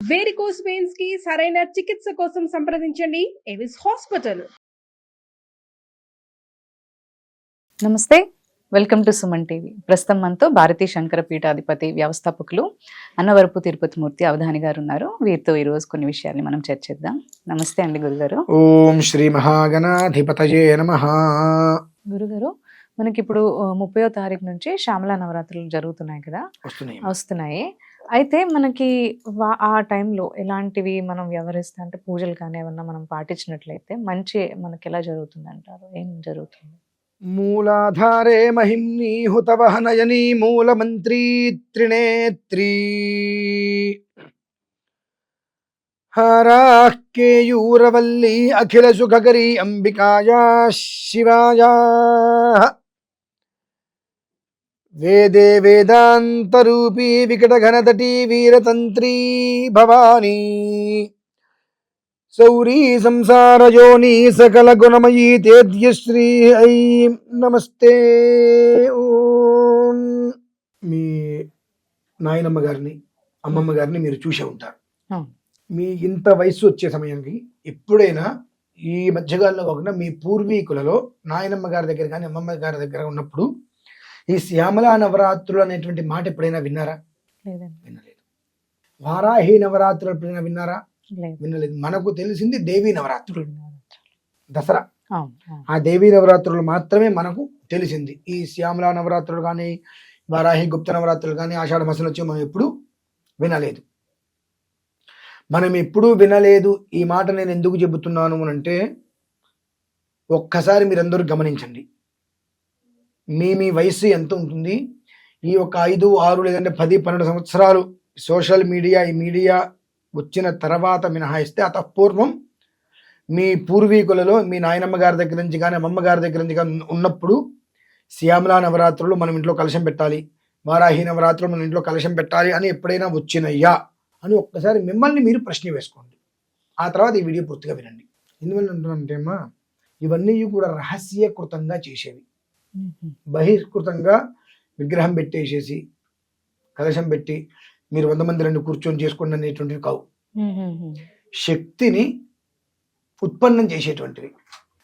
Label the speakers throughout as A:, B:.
A: Varicose veins కి సరైన చికిత్స కోసం సంప్రదించండి ఎవిస్ హాస్పిటల్.
B: నమస్తే, వెల్కమ్ టు సుమన్ టీవీ. ప్రస్తుతం మనతో భారతీ శంకర పీఠాధిపతి వ్యవస్థాపకులు అన్నవరపు తిరుపతి మూర్తి అవధాని గారు ఉన్నారు. వీరితో ఈ రోజు కొన్ని విషయాల్ని మనం చర్చిద్దాం. నమస్తే అండి గురుగారు.
C: ఓం శ్రీ మహాగణాధిపతయే నమః.
B: గురుగారు, మనకి ఇప్పుడు 30వ తారీఖు నుంచి శ్యామలా నవరాత్రులు జరుగుతున్నాయి కదా, వస్తున్నాయి. అయితే మనకి ఆ టైంలో ఎలాంటివి మనం వ్యవహరిస్తే, అంటే పూజలు కానీ ఏమన్నా మనం పాటించినట్లయితే మంచి మనకి ఎలా జరుగుతుంది అంటారు? ఏం జరుగుతుంది?
C: మూలాధారే మహిమ్ని హుతవహనయని మూలమంత్రీ త్రినేత్రీ హారాకేయూరవల్లి అఖిల సుఖకరీ అంబికాయా శివాయా వేదే వేదాంతరూపీ వికటఘనతటీ వీరతంత్రీ భవానీ సౌరీ సంసారయోని సకల గుణమయీ తేద్యశ్రీ ఐం నమస్తే. ఓం. మీ నాయనమ్మ గారిని, అమ్మమ్మ గారిని మీరు చూసే ఉంటారు. మీ ఇంత వయసు వచ్చే సమయానికి ఎప్పుడైనా ఈ మధ్యకాలంలో కాకుండా మీ పూర్వీకులలో నాయనమ్మ గారి దగ్గర కానీ అమ్మమ్మ గారి దగ్గర ఉన్నప్పుడు ఈ శ్యామలా నవరాత్రులు అనేటువంటి మాట ఎప్పుడైనా విన్నారా? వినలేదు. వారాహి నవరాత్రులు ఎప్పుడైనా విన్నారా? వినలేదు. మనకు తెలిసింది దేవీ నవరాత్రులు, దసరా. ఆ దేవీ నవరాత్రులు మాత్రమే మనకు తెలిసింది. ఈ శ్యామలా నవరాత్రులు కానీ వారాహి గుప్త నవరాత్రులు కానీ ఆషాఢ మాసంలో వచ్చి మనం ఎప్పుడు వినలేదు. మనం ఎప్పుడూ వినలేదు. ఈ మాట నేను ఎందుకు చెబుతున్నాను అంటే, ఒక్కసారి మీరందరూ గమనించండి. మీ వయసు ఎంత ఉంటుంది? ఈ ఒక 5, 6 లేదంటే 10, 12 సంవత్సరాలు సోషల్ మీడియా, ఈ మీడియా వచ్చిన తర్వాత మినహాయిస్తే అతపూర్వం మీ పూర్వీకులలో మీ నాయనమ్మ గారి దగ్గర నుంచి కానీ అమ్మమ్మ గారి దగ్గర నుంచి కానీ ఉన్నప్పుడు శ్యామలా నవరాత్రులు మనం ఇంట్లో కలశం పెట్టాలి, వారాహి నవరాత్రులు మన ఇంట్లో కలశం పెట్టాలి అని ఎప్పుడైనా వచ్చినయ్యా అని ఒక్కసారి మిమ్మల్ని మీరు ప్రశ్న వేసుకోండి. ఆ తర్వాత ఈ వీడియో పూర్తిగా వినండి. ఎందువల్ల అంటున్నానంటే అమ్మా, ఇవన్నీ కూడా రహస్యకృతంగా చేసేవి. బహిష్కృతంగా విగ్రహం పెట్టేసేసి కలశం పెట్టి మీరు 100 మంది రండి కూర్చొని చేసుకోండి అనేటువంటివి కావు. శక్తిని ఉత్పన్నం చేసేటువంటివి.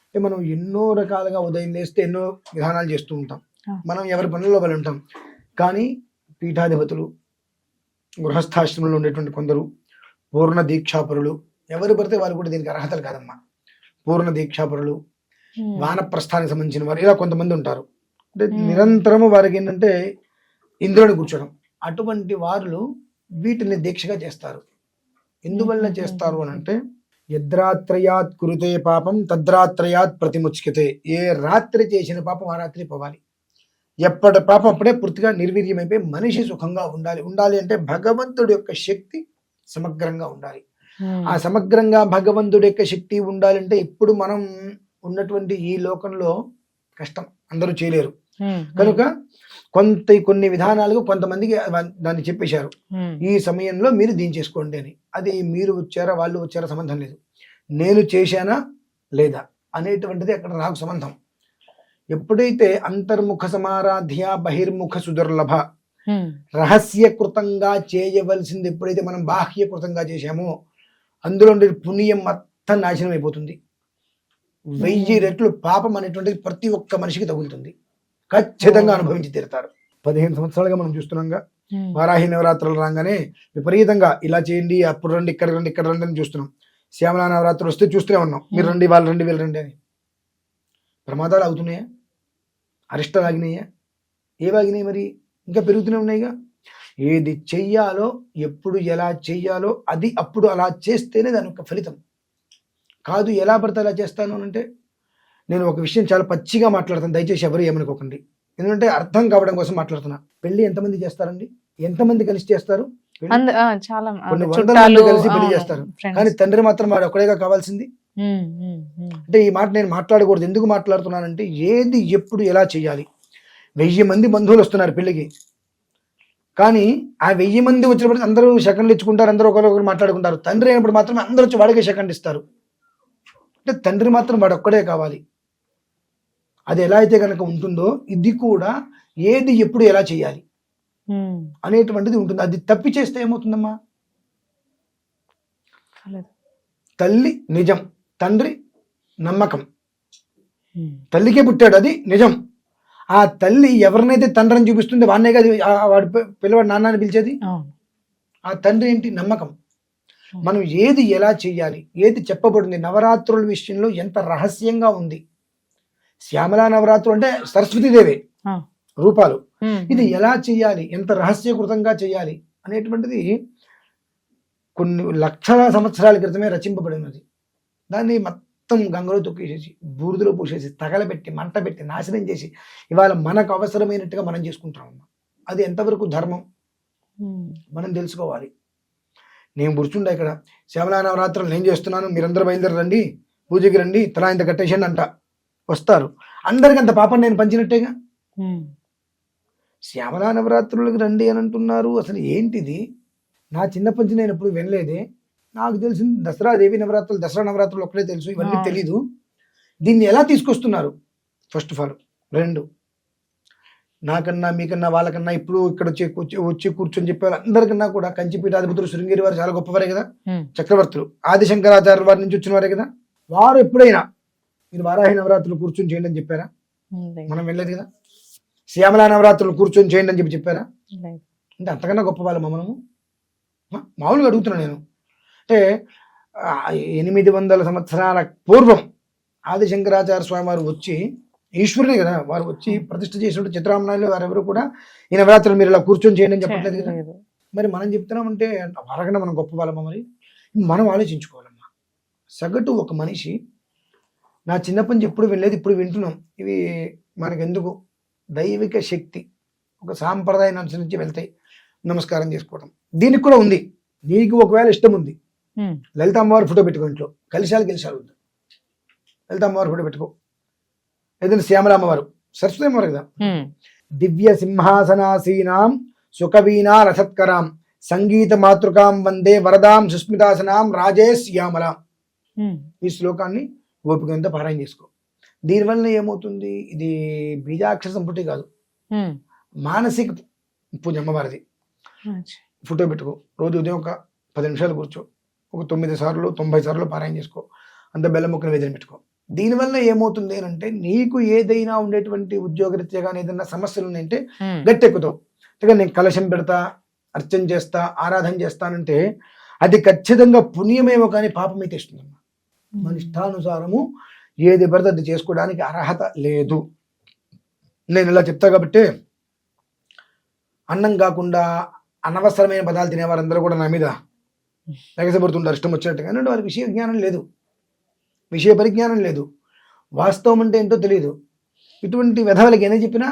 C: అంటే మనం ఎన్నో రకాలుగా ఉదయం లేస్తే ఎన్నో విధానాలు చేస్తూ ఉంటాం. మనం ఎవరి పనుల్లో వాళ్ళు ఉంటాం. కానీ పీఠాధిపతులు, గృహస్థాశ్రమంలో ఉండేటువంటి కొందరు పూర్ణ దీక్షాపరులు, ఎవరు పడితే వారు కూడా దీనికి అర్హతలు కాదమ్మా. పూర్ణ దీక్షాపరులు, వానప్రస్థానికి సంబంధించిన వారు, ఇలా కొంతమంది ఉంటారు. అంటే నిరంతరము వారికి ఏంటంటే ఇంద్రుని కూర్చోడం. అటువంటి వారు వీటిని దీక్షగా చేస్తారు. ఎందువల్ల చేస్తారు అని అంటే, యద్రాత్రయాత్ కురుతే పాపం తద్రాత్రయాత్ ప్రతిముచ్యతే. ఏ రాత్రి చేసిన పాపం ఆ రాత్రి పోవాలి. ఎప్పటి పాపం అప్పుడే పూర్తిగా నిర్వీర్యమైపోయి మనిషి సుఖంగా ఉండాలి అంటే భగవంతుడి యొక్క శక్తి సమగ్రంగా ఉండాలి. ఆ సమగ్రంగా భగవంతుడి యొక్క శక్తి ఉండాలంటే ఇప్పుడు మనం ఉన్నటువంటి ఈ లోకంలో కష్టం, అందరూ చేయలేరు. కనుక కొన్ని విధానాలుగా కొంతమందికి దాన్ని చెప్పేశారు, ఈ సమయంలో మీరు దీన్ని చేసుకోండి అని. అది మీరు వచ్చారా వాళ్ళు వచ్చారా సంబంధం లేదు, నేను చేశానా లేదా అనేటువంటిది అక్కడ నాకు సంబంధం. ఎప్పుడైతే అంతర్ముఖ సమారాధ్య బహిర్ముఖ సుదుర్లభ, రహస్యకృతంగా చేయవలసింది ఎప్పుడైతే మనం బాహ్యకృతంగా చేశామో అందులో ఉండే పుణ్యం మొత్తం నాశనం అయిపోతుంది. 1000 రెట్లు పాపం అనేటువంటిది ప్రతి ఒక్క మనిషికి తగులుతుంది. ఖచ్చితంగా అనుభవించి తీరుతారు. 15 సంవత్సరాలుగా మనం చూస్తున్నాంగా, వారాహి నవరాత్రులు రాగానే విపరీతంగా ఇలా చేయండి, అప్పుడు రండి, ఇక్కడ రండి, ఇక్కడ రండి అని చూస్తున్నాం. శ్యామలా నవరాత్రులు వస్తే చూస్తూనే ఉన్నాం, మీరు రండి, వాళ్ళు రండి, వీళ్ళు రండి అని. ప్రమాదాలు అవుతున్నాయా? అరిష్టాలు ఆగినాయా? ఏవాగినాయి? మరి ఇంకా పెరుగుతూనే ఉన్నాయిగా. ఏది చెయ్యాలో, ఎప్పుడు ఎలా చెయ్యాలో అది అప్పుడు అలా చేస్తేనే దాని యొక్క ఫలితం. కాదు ఎలా పడితే అలా చేస్తాను అంటే, నేను ఒక విషయం చాలా పచ్చిగా మాట్లాడతాను, దయచేసి ఎవరు ఏమనుకోకండి. ఎందుకంటే అర్థం కావడం కోసం మాట్లాడుతున్నా. పెళ్లి ఎంతమంది చేస్తారండి? ఎంతమంది కలిసి చేస్తారు? కొన్ని 100 మంది కలిసి పెళ్లి చేస్తారు. కానీ తండ్రి మాత్రం వాడు ఒక్కడేగా కావాల్సింది. అంటే ఈ మాట నేను మాట్లాడకూడదు. ఎందుకు మాట్లాడుతున్నానంటే, ఏది ఎప్పుడు ఎలా చేయాలి. 1000 మంది బంధువులు వస్తున్నారు పెళ్లికి, కానీ ఆ 1000 మంది వచ్చినప్పుడు అందరూ సెకండ్లు ఇచ్చుకుంటారు, అందరూ ఒకరొకరు మాట్లాడుకుంటారు. తండ్రి అయినప్పుడు మాత్రం అందరూ వచ్చి వాడికే సెకండ్ ఇస్తారు. అంటే తండ్రి మాత్రం వాడు ఒక్కడే కావాలి. అది ఎలా అయితే కనుక ఉంటుందో ఇది కూడా ఏది ఎప్పుడు ఎలా చేయాలి అనేటువంటిది ఉంటుంది. అది తప్పి చేస్తే ఏమవుతుందమ్మా?
B: చెప్పలేదు.
C: తల్లి నిజం, తండ్రి నమ్మకం. తల్లికే పుట్టాడు, అది నిజం. ఆ తల్లి ఎవరినైతే తండ్రి అని చూపిస్తుందో వాడినే కాదు వాడి పిల్లవాడు నాన్న అని పిలిచేది.
B: అవును.
C: ఆ తండ్రి ఏంటి? నమ్మకం. మనం ఏది ఎలా చెయ్యాలి, ఏది చెప్పబడింది, నవరాత్రుల విషయంలో ఎంత రహస్యంగా ఉంది. శ్యామలా నవరాత్రులు అంటే సరస్వతీదేవి రూపాలు. ఇది ఎలా చెయ్యాలి, ఎంత రహస్యకృతంగా చెయ్యాలి అనేటువంటిది కొన్ని లక్షల సంవత్సరాల క్రితమే రచింపబడినది. దాన్ని మొత్తం గంగలో తొక్కేసేసి, బూడిదలో పూసేసి, తగలబెట్టి, మంట పెట్టి, నాశనం చేసి ఇవాళ మనకు అవసరమైనట్టుగా మనం చేసుకుంటామమ్మా. అది ఎంతవరకు ధర్మం మనం తెలుసుకోవాలి. నేను కూర్చుండే ఇక్కడ శ్యామలా నవరాత్రులు నేను చేస్తున్నాను, మీరందరూ బయలుదేరి రండి, పూజకి రండి, తలా ఇంత కట్టేసండి అంట. వస్తారు, అందరికి అంత పాపం నేను పంచినట్టేగా. శ్యామలా నవరాత్రులకు రండి అని అంటున్నారు. అసలు ఏంటిది? నా చిన్నప్పటి నుంచి నేను ఎప్పుడు వినలేదే. నాకు తెలిసింది దసరా దేవి నవరాత్రులు, దసరా నవరాత్రులు ఒక్కడే తెలుసు, ఇవన్నీ తెలీదు. దీన్ని ఎలా తీసుకొస్తున్నారు ఫస్ట్ ఆఫ్ ఆల్. 2, నాకన్నా మీకన్నా వాళ్ళకన్నా ఇప్పుడు ఇక్కడ వచ్చి కూర్చొని చెప్పే వాళ్ళందరికన్నా కూడా కంచిపీఠాధిపతులు శృంగేరి వారు చాలా గొప్పవారే కదా, చక్రవర్తులు. ఆదిశంకరాచార్య వారి నుంచి వచ్చిన వారే కదా. వారు ఎప్పుడైనా మీరు వారాహి నవరాత్రులు కూర్చొని చేయండి అని చెప్పారా? మనం వెళ్ళలేదు కదా. శ్యామలా నవరాత్రులు కూర్చొని చేయండి అని చెప్పారా? అంటే అంతకన్నా గొప్ప వాళ్ళమా మనము? మామూలుగా అడుగుతున్నా నేను. అంటే 800 సంవత్సరాల పూర్వం ఆదిశంకరాచార్య స్వామి వారు వచ్చి, ఈశ్వరుడే కదా వారు వచ్చి ప్రతిష్ఠ చేసినప్పుడు చిత్రామణాలు వారెవరు కూడా ఈ నవరాత్రులు మీరు ఇలా కూర్చొని చేయండి అని చెప్పట్లేదు కదా. మరి మనం చెప్తున్నామంటే వారకన్నా మనం గొప్ప వాళ్ళమా? మరి మనం ఆలోచించుకోవాలమ్మా. సగటు ఒక మనిషి, నా చిన్నప్పటి నుంచి ఎప్పుడు వినలేదు, ఇప్పుడు వింటున్నాం. ఇవి మనకెందుకు? దైవిక శక్తి, ఒక సాంప్రదాయం అనుసరించి వెళ్తాయి. నమస్కారం చేసుకోవడం దీనికి కూడా ఉంది. నీకు ఒకవేళ ఇష్టం ఉంది, లలిత అమ్మవారి ఫోటో పెట్టుకో ఇంట్లో. కలిశాలు వద్దు, లలిత అమ్మవారి ఫోటో పెట్టుకో. ఏదైనా శ్యామల అమ్మవారు, సరస్వతి అమ్మవారు కదా. దివ్య సింహాసనాసీనాం సుఖవీనా రసత్కరాం సంగీత మాతృకాం వందే వరదాం సుస్మితాసనాం రాజే శ్యామలాం. ఈ శ్లోకాన్ని గోపికంతో పారాయణ చేసుకో. దీనివల్ల ఏమవుతుంది? ఇది బీజాక్షర సంపుటి కాదు, మానసిక పూజ అమ్మవారిది. ఫోటో పెట్టుకో, రోజు ఉదయం ఒక 10 నిమిషాలు కూర్చో, ఒక 9 సార్లు 90 సార్లు పారాయణ చేసుకో, అంత బెల్లం ముక్కలు వేదన పెట్టుకో. దీనివల్ల ఏమవుతుంది అంటే నీకు ఏదైనా ఉండేటువంటి ఉద్యోగరీత్యా కానీ ఏదైనా సమస్యలు ఉన్నాయంటే గట్టెక్కుతావు. అంటే నేను కలశం పెడతా, అర్చన చేస్తా, ఆరాధన చేస్తానంటే అది ఖచ్చితంగా పుణ్యమేమో కానీ పాపమైతే ఇస్తుందమ్మా. మన ఇష్టానుసారము ఏది పడితే అది చేసుకోవడానికి అర్హత లేదు. నేను ఇలా చెప్తా కాబట్టి అన్నం కాకుండా అనవసరమైన పదాలు తినేవారందరూ కూడా నా మీద ఎగసపడుతుంటారు ఇష్టం వచ్చినట్టుగా. అంటే వారికి విషయ జ్ఞానం లేదు, విషయ పరిజ్ఞానం లేదు, వాస్తవం అంటే ఏంటో తెలియదు. ఇటువంటి వెధవలకి ఏమైనా చెప్పినా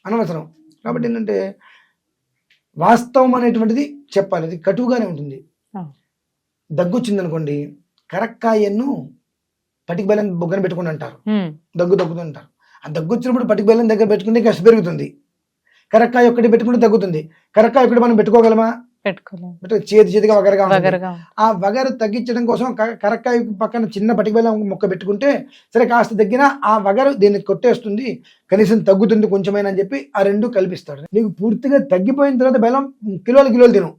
C: అనవసరం. కాబట్టి ఏంటంటే వాస్తవం అనేటువంటిది చెప్పాలి. అది కటువుగానే ఉంటుంది. దగ్గు వచ్చిందనుకోండి, కరక్కాయను పటికి బెల్లం బొగ్గన పెట్టుకుని అంటారు, దగ్గుతుంటారు. ఆ దగ్గు వచ్చినప్పుడు పటికి బెల్లం దగ్గర పెట్టుకుంటే కష్ట పెరుగుతుంది. కరక్కాయ ఒక్కటి పెట్టుకుంటే తగ్గుతుంది. కరక్కాయ ఒక్కటి మనం పెట్టుకోగలమా? చేతిగా వగరగా ఉంటుంది. ఆ వగరు తగ్గించడం కోసం కరక్కాయ పక్కన చిన్న పటికి బెల్లం ముక్క పెట్టుకుంటే సరే కాస్త తగ్గినా ఆ వగరు దీన్ని కొట్టేస్తుంది, కనీసం తగ్గుతుంది కొంచెమైనా అని చెప్పి ఆ 2 కల్పిస్తాడు. నీకు పూర్తిగా తగ్గిపోయిన తర్వాత బెల్లం కిలోలు తిను,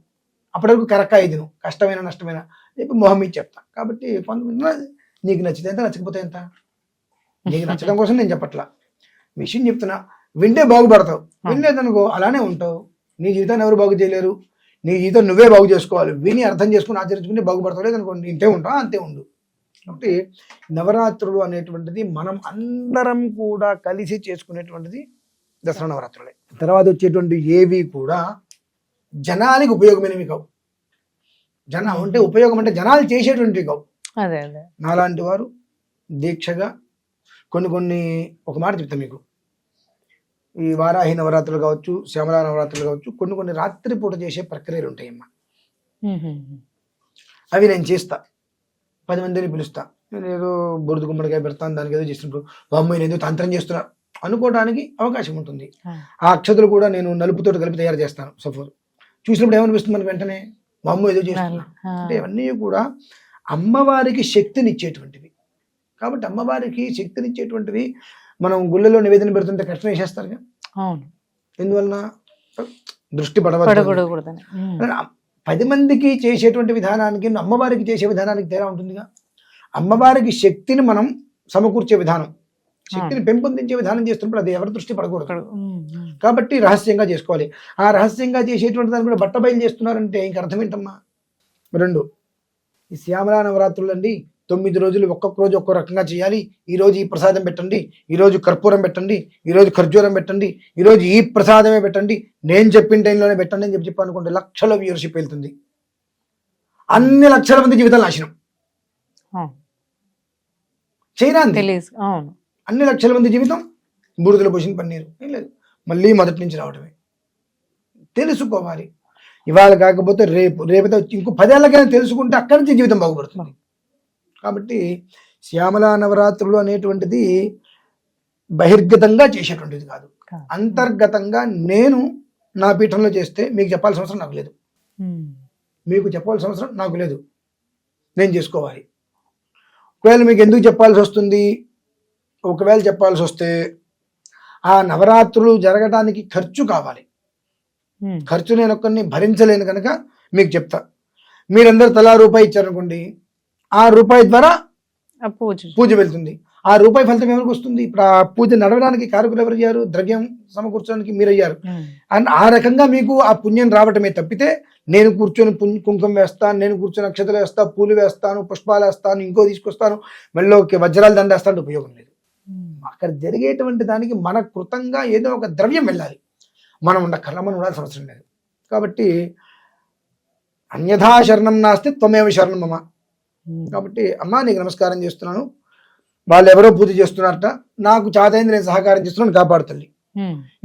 C: అప్పటివరకు కరక్కాయ తిను, కష్టమైన నష్టమైన చెప్పి మొహం మీద చెప్తా. కాబట్టి కొంతమంది నీకు నచ్చితే ఎంత, నచ్చకపోతే ఎంత. నీకు నచ్చడం కోసం నేను చెప్పట్లా, విషయం చెప్తున్నా. వింటే బాగుపడతావు, వినలేదనుకో అలానే ఉంటావు. నీ జీవితాన్ని ఎవరు బాగు చేయలేరు, నీ జీవితం నువ్వే బాగు చేసుకోవాలి. విని అర్థం చేసుకుని ఆచరించుకుంటే బాగుపడతావు. లేదనుకోండి ఇంతే ఉంటావు, అంతే ఉండు. కాబట్టి నవరాత్రులు అనేటువంటిది మనం అందరం కూడా కలిసి చేసుకునేటువంటిది దసరా నవరాత్రులే. తర్వాత వచ్చేటువంటి ఏవి కూడా జనానికి ఉపయోగమైనవి కావు. జనం అంటే ఉపయోగం అంటే జనాలు చేసేటువంటివి కావు. నాలాంటి వారు దీక్షగా కొన్ని ఒక మాట చెప్తాను మీకు. ఈ వారాహి నవరాత్రులు కావచ్చు, శ్యామలా నవరాత్రులు కావచ్చు, కొన్ని రాత్రిపూట చేసే ప్రక్రియలు ఉంటాయమ్మా. అవి నేను చేస్తా, 10 మందిని పిలుస్తా. నేను ఏదో బొరుదు గుమ్మడికాయ పెడతాను, దానికి ఏదో చేసినప్పుడు అమ్మాయి నేను ఏదో తంత్రం చేస్తున్నా అనుకోవడానికి అవకాశం ఉంటుంది. ఆ అక్షతలు కూడా నేను నలుపుతో కలిపి తయారు చేస్తాను. సపోజ్ చూసినప్పుడు ఏమనిపిస్తుంది మనకు వెంటనే, మా అమ్మ ఏదో చేస్తున్నా అంటే ఇవన్నీ కూడా అమ్మవారికి శక్తినిచ్చేటువంటివి. కాబట్టి అమ్మవారికి శక్తినిచ్చేటువంటివి మనం గుళ్ళలో నివేదన పెడుతుంటే కష్టం వేసేస్తారు. ఎందువలన? దృష్టి పడవద్దు. 10 మందికి చేసేటువంటి విధానానికి అమ్మవారికి చేసే విధానానికి తేడా ఉంటుందిగా. అమ్మవారికి శక్తిని మనం సమకూర్చే విధానం, శక్తిని పెంపొందించే విధానం చేస్తున్నప్పుడు అది ఎవరి దృష్టి పడకూడదు. కాబట్టి రహస్యంగా చేసుకోవాలి. ఆ రహస్యంగా చేసేటువంటి దాన్ని కూడా బట్టబయలు చేస్తున్నారంటే ఇంక అర్థం ఏంటమ్మా. 2, ఈ శ్యామలా నవరాత్రులు అండి 9 రోజులు ఒక్కొక్క రోజు ఒక్కో రకంగా చేయాలి. ఈ రోజు ఈ ప్రసాదం పెట్టండి, ఈ రోజు కర్పూరం పెట్టండి, ఈ రోజు ఖర్జూరం పెట్టండి, ఈ రోజు ఈ ప్రసాదమే పెట్టండి, నేను చెప్పిన టైంలోనే పెట్టండి అని చెప్పి అనుకుంటే లక్షల వ్యూవర్షిప్ వెళ్తుంది. అన్ని లక్షల మంది జీవితాలు నాశనం. చైనా అన్ని లక్షల మంది జీవితం బూడిదలో పోసిన పన్నీరు. ఏం లేదు, మళ్ళీ మొదటి నుంచి రావడమే. తెలుసుకోవాలి. ఇవాళ కాకపోతే రేపైతే ఇంకో 10 ఏళ్ళకైనా తెలుసుకుంటే అక్కడి నుంచి జీవితం బాగుపడుతుంది. కాబట్టి శ్యామలా నవరాత్రులు అనేటువంటిది బహిర్గతంగా చేసేటువంటిది కాదు, అంతర్గతంగా నేను నా పీఠంలో చేస్తే మీకు చెప్పాల్సిన అవసరం నాకు లేదు, మీకు చెప్పాల్సిన అవసరం నాకు లేదు, నేను చేసుకోవాలి. ఒకవేళ మీకు ఎందుకు చెప్పాల్సి వస్తుంది, ఒకవేళ చెప్పాల్సి వస్తే ఆ నవరాత్రులు జరగడానికి ఖర్చు కావాలి. ఖర్చు నేను ఒక్కరిని భరించలేను కనుక మీకు చెప్తా. మీరందరూ తలా రూపాయి ఇచ్చారనుకోండి, ఆ రూపాయి ద్వారా పూజ వెళ్తుంది. ఆ రూపాయి ఫలితం ఎవరికి వస్తుంది? ఇప్పుడు ఆ పూజ నడవడానికి కారకులు ఎవరు అయ్యారు? ద్రవ్యం సమకూర్చడానికి మీరు అయ్యారు. అండ్ ఆ రకంగా మీకు ఆ పుణ్యం రావటమే తప్పితే నేను కూర్చొని కుంకుమ వేస్తాను, నేను కూర్చొని అక్షతలు వేస్తాను, పూలు వేస్తాను, పుష్పాలు వేస్తాను, ఇంకో తీసుకొస్తాను, మెళ్ళోకి వజ్రాలు దండేస్తాను, ఉపయోగం లేదు. అక్కడ జరిగేటువంటి దానికి మన కృతంగా ఏదో ఒక ద్రవ్యం వెళ్ళాలి. మనం ఉండక్కర్లా, మనం ఉండాల్సిన అవసరం లేదు. కాబట్టి అన్యథా శరణం నాస్తి త్వమేవ శరణం మమ. కాబట్టి అమ్మా నీకు నమస్కారం చేస్తున్నాను, వాళ్ళు ఎవరో పూజ చేస్తున్నారట, నాకు చాతైంది నేను సహకారం చేస్తున్నాను, కాపాడుతుంది.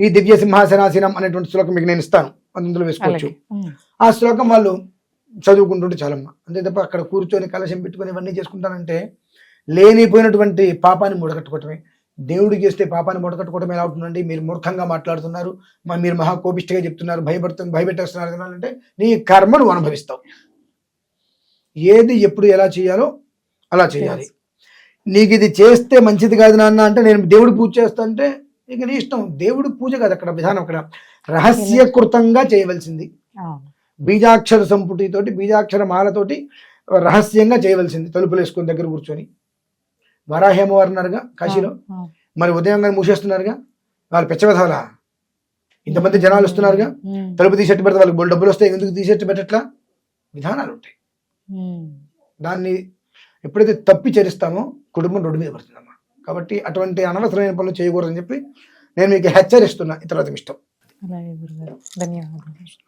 C: ఈ దివ్య సింహాసనాసీనం అనేటువంటి శ్లోకం మీకు నేను ఇస్తాను, అందులో వేసుకోవచ్చు. ఆ శ్లోకం వాళ్ళు చదువుకుంటుంటే చాలమ్మా. అంతే తప్ప అక్కడ కూర్చొని కలశం పెట్టుకొని ఇవన్నీ చేసుకుంటానంటే లేనిపోయినటువంటి పాపాన్ని మూడగట్టుకోవటమే. దేవుడికి చేస్తే పాపాన్ని మూడగట్టుకోవటం ఎలా అవుతుందండి? మీరు మూర్ఖంగా మాట్లాడుతున్నారు, మీరు మహా కోపిష్టిగా చెప్తున్నారు, భయపెట్టేస్తున్నారు అంటే నీ కర్మ నువ్వు అనుభవిస్తావు. ఏది ఎప్పుడు ఎలా చేయాలో అలా చేయాలి. నీకు ఇది చేస్తే మంచిది కాదు నాన్న అంటే నేను దేవుడి పూజ చేస్తా అంటే ఇక నీ ఇష్టం. దేవుడి పూజ కాదు అక్కడ విధానం, అక్కడ రహస్యకృతంగా చేయవలసింది. బీజాక్షర సంపుటితోటి, బీజాక్షర మాలతోటి రహస్యంగా చేయవలసింది. తలుపులు వేసుకొని దగ్గర కూర్చొని. వరాహేమవారు ఉన్నారుగా కాశీలో, మరి ఉదయం కానీ మూసేస్తున్నారుగా, వాళ్ళు పెచ్చవధాలా, ఇంతమంది జనాలు వస్తున్నారుగా, తలుపు తీసేట్టు పెడితే వాళ్ళకి డబ్బులు వస్తాయి, ఎందుకు తీసేట్టు పెట్టట్లా? విధానాలు ఉంటాయి. దాన్ని ఎప్పుడైతే తప్పి చరిస్తామో కుటుంబం రోడ్డు మీద పడుతుందమ్మా. కాబట్టి అటువంటి అనవసరమైన పనులు చేయకూడదని చెప్పి నేను మీకు హెచ్చరిస్తున్నా. ఇతరులకు ఇష్టం.
B: అలాగే గురుగారు, ధన్యవాదాలు.